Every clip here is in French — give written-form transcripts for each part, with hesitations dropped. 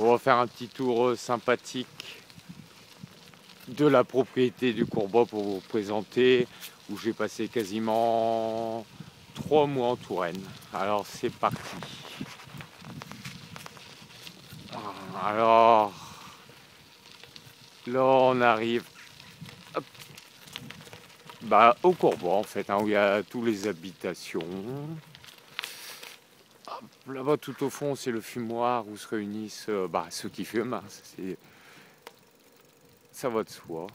Bon, on va faire un petit tour sympathique de la propriété du Courbois pour vous présenter, où j'ai passé quasiment 3 mois en Touraine. Alors c'est parti. Alors là on arrive hop, au Courbois en fait, où il y a toutes les habitations. Là-bas tout au fond c'est le fumoir où se réunissent ceux qui fument, ça va de soi.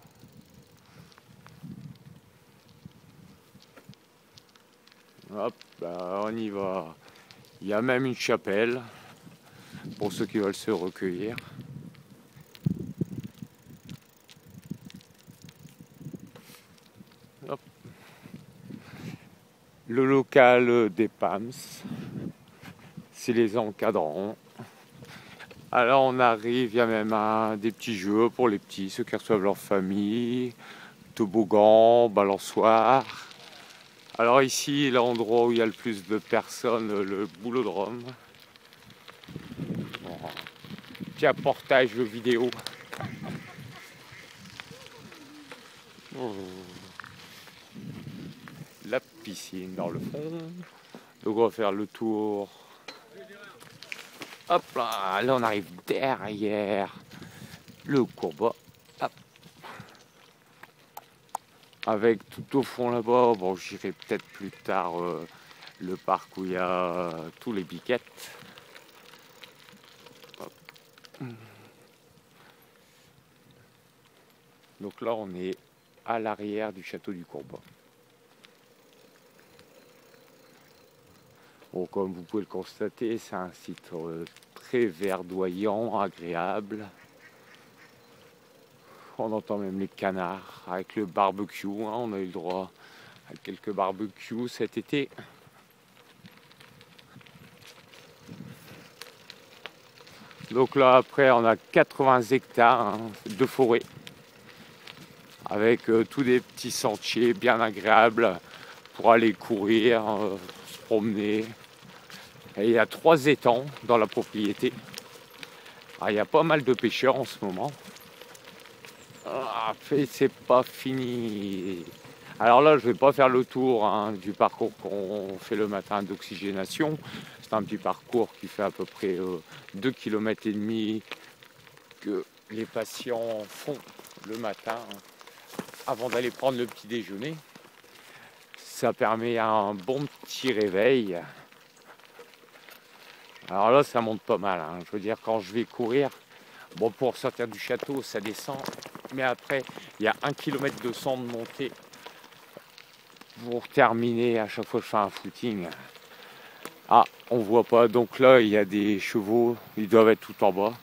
Hop, on y va. Il y a même une chapelle pour ceux qui veulent se recueillir. Hop. Le local des PAMS, c'est les encadrants. Alors on arrive, il y a même des petits jeux pour les petits, ceux qui reçoivent leur famille, toboggan, balançoire. Alors ici, l'endroit où il y a le plus de personnes, le boulodrome. Bon, petit apportage vidéo. La piscine dans le fond. Donc on va faire le tour. Hop là, là on arrive derrière le Courbois. Hop. Avec tout au fond là-bas, bon j'irai peut-être plus tard le parc où il y a tous les biquettes. Hop. Donc là on est à l'arrière du château du Courbois. Bon, comme vous pouvez le constater, c'est un site très verdoyant, agréable. On entend même les canards avec le barbecue. On a eu le droit à quelques barbecues cet été. Donc là, après, on a 80 hectares de forêt avec tous des petits sentiers bien agréables pour aller courir, se promener. Et il y a 3 étangs dans la propriété. Il y a pas mal de pêcheurs en ce moment. C'est pas fini. Alors là, je vais pas faire le tour du parcours qu'on fait le matin d'oxygénation. C'est un petit parcours qui fait à peu près 2,5 km que les patients font le matin avant d'aller prendre le petit déjeuner. Ça permet un bon petit réveil. Alors là, ça monte pas mal. Je veux dire, quand je vais courir, bon, pour sortir du château, ça descend. Mais après, il y a 1 km de montée pour terminer. À chaque fois que je fais un footing, on voit pas. Donc là, il y a des chevaux. Ils doivent être tout en bas.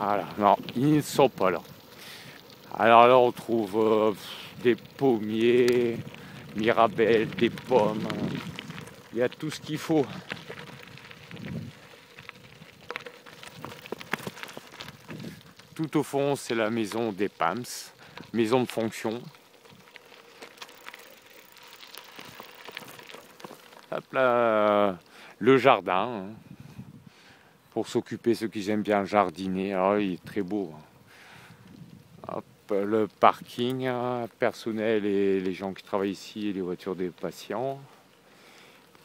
Voilà. Non, ils ne sont pas là. Alors là, on trouve des pommiers, mirabelles, des pommes. Il y a tout ce qu'il faut. Tout au fond, c'est la maison des PAMS, maison de fonction. Hop là, le jardin, pour s'occuper, ceux qui aiment bien jardiner. Alors, il est très beau. Hop, le parking personnel et les gens qui travaillent ici et les voitures des patients.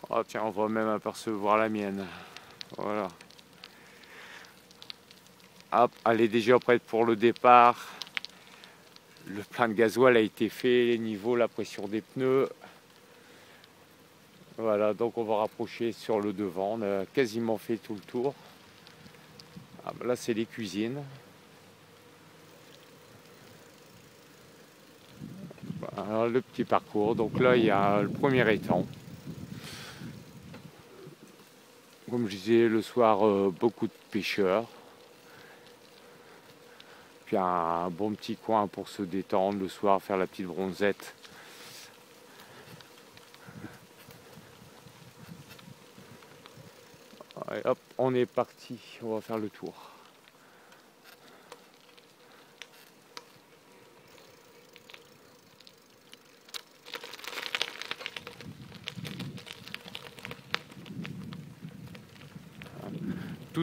Oh tiens, on va même apercevoir la mienne. Voilà. Hop, elle est déjà prête pour le départ. Le plein de gasoil a été fait, les niveaux, la pression des pneus. Voilà, donc on va rapprocher sur le devant. On a quasiment fait tout le tour. Là, c'est les cuisines. Alors, le petit parcours. Donc là, il y a le premier étang. Comme je disais, le soir, beaucoup de pêcheurs. Puis un bon petit coin pour se détendre le soir, faire la petite bronzette. Et hop, on est parti, on va faire le tour.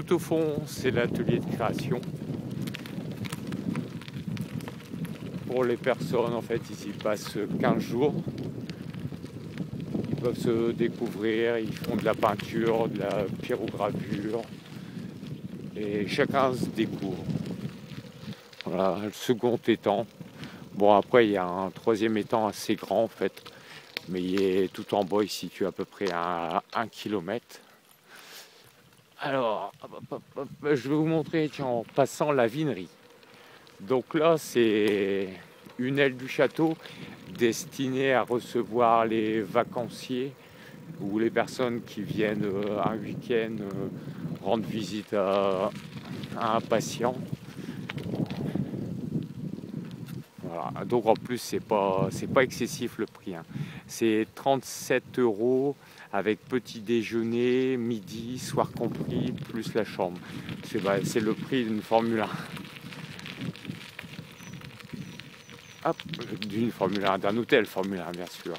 Tout au fond, c'est l'atelier de création. Pour les personnes, en fait, ils y passent 15 jours. Ils peuvent se découvrir, ils font de la peinture, de la pyrogravure. Et chacun se découvre. Voilà, le second étang. Bon, après, il y a un troisième étang assez grand, en fait. Mais il est tout en bas, il se situe à peu près à 1 km. Alors, je vais vous montrer, tiens, en passant la vinerie. Donc là, c'est une aile du château destinée à recevoir les vacanciers ou les personnes qui viennent un week-end rendre visite à un patient. Voilà. Donc en plus, c'est pas excessif le prix, hein. C'est 37 € avec petit déjeuner, midi, soir compris, plus la chambre. C'est le prix d'une Formule 1. Hop, d'une Formule 1, d'un hôtel Formule 1 bien sûr.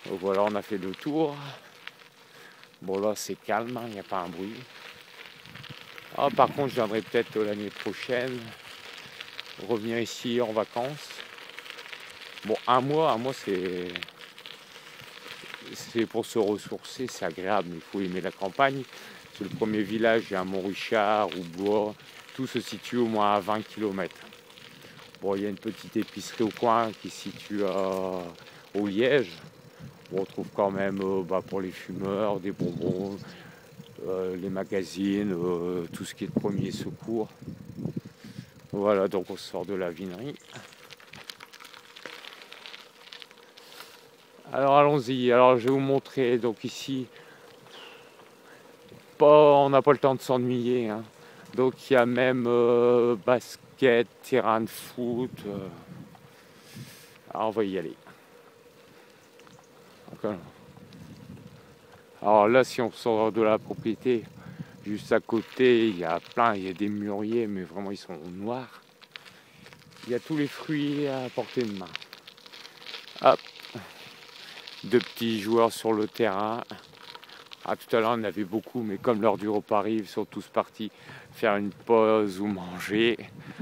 Donc voilà, on a fait le tour. Bon là c'est calme, il n'y a pas un bruit. Ah, par contre je viendrai peut-être l'année prochaine revenir ici en vacances. Bon, un mois c'est pour se ressourcer, c'est agréable, mais il faut aimer la campagne. C'est le premier village, il y a un Montrichard ou Bois, tout se situe au moins à 20 km. Bon, il y a une petite épicerie au coin qui se situe au Liège. On retrouve quand même pour les fumeurs, des bonbons, les magazines, tout ce qui est de premier secours. Voilà, donc on sort de la vinerie. Alors allons-y, alors je vais vous montrer, donc ici, on n'a pas le temps de s'ennuyer, hein. Donc il y a même basket, terrain de foot. Alors on va y aller. Alors là, si on sort de la propriété, juste à côté, il y a des mûriers, mais vraiment ils sont noirs. Il y a tous les fruits à portée de main. Hop, deux petits joueurs sur le terrain. Ah, tout à l'heure, on en avait beaucoup, mais comme l'heure du repas arrive, ils sont tous partis faire une pause ou manger.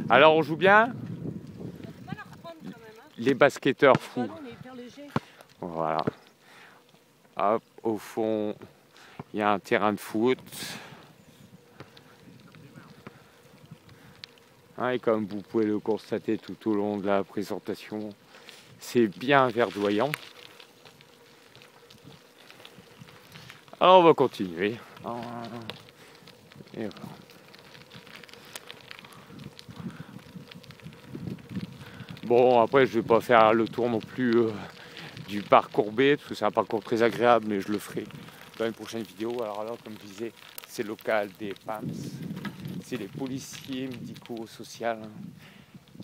Alors, on joue bien ? Les basketteurs fous. Voilà. Hop, au fond, il y a un terrain de foot. Hein, et comme vous pouvez le constater tout au long de la présentation, c'est bien verdoyant. Alors on va continuer. Et voilà. Bon, après je vais pas faire le tour non plus du parcours B, parce que c'est un parcours très agréable, mais je le ferai dans une prochaine vidéo. Alors là, comme je disais, c'est local des PAMS. C'est les policiers médico-sociaux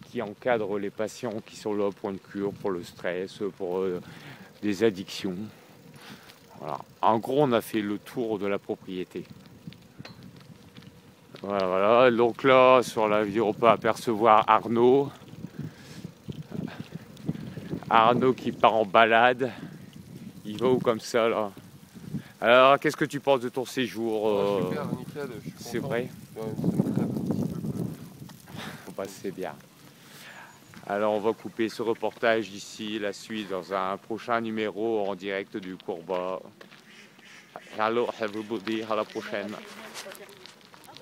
qui encadrent les patients qui sont là pour une cure, pour le stress, pour des addictions. Voilà. En gros, on a fait le tour de la propriété. Voilà. Donc là, sur la vidéo, on peut apercevoir Arnaud. Arnaud qui part en balade. Il va où comme ça, là? Alors, qu'est-ce que tu penses de ton séjour Super, nickel, je suis c'est content. vrai? Bah, c'est bien. Alors, on va couper ce reportage ici, la suite dans un prochain numéro en direct du Courbat. Hello everybody, à la prochaine.